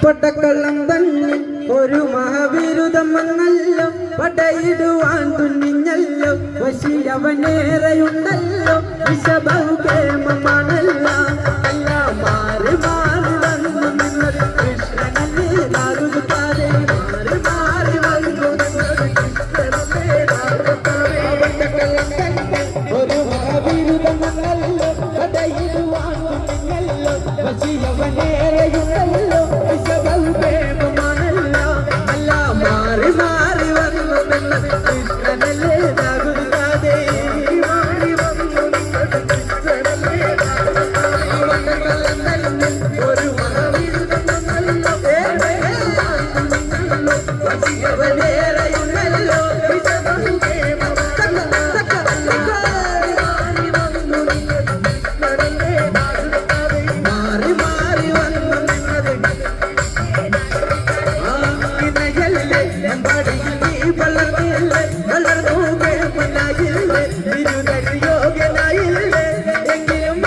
പൊട്ടക്കള്ളം തന്നെ ഒരു മഹാവിരുദ്ധം വന്നല്ലോ പടയിടുവാൻ തുന്നിഞ്ഞല്ലോ വശിയവനേറെയുണ്ടല്ലോ വിഷബഹുകേമമാണല്ല അല്ല മാറി മാറി വന്നു നിന്നത് കൃഷ്ണനല്ലേ നാടുകാരെ മാറി മാറി വന്നു നിന്നത് കൃഷ്ണനല്ലേ നാടുകാരെ പൊട്ടക്കള്ളം തന്നെ ഒരു മഹാവിരുദ്ധം വന്നല്ലോ പടയിടുവാൻ തുന്നിഞ്ഞല്ലോ വശിയവനേറെയുണ്ടല്ലോ യോഗ്യനായില്ലേ എങ്കിലും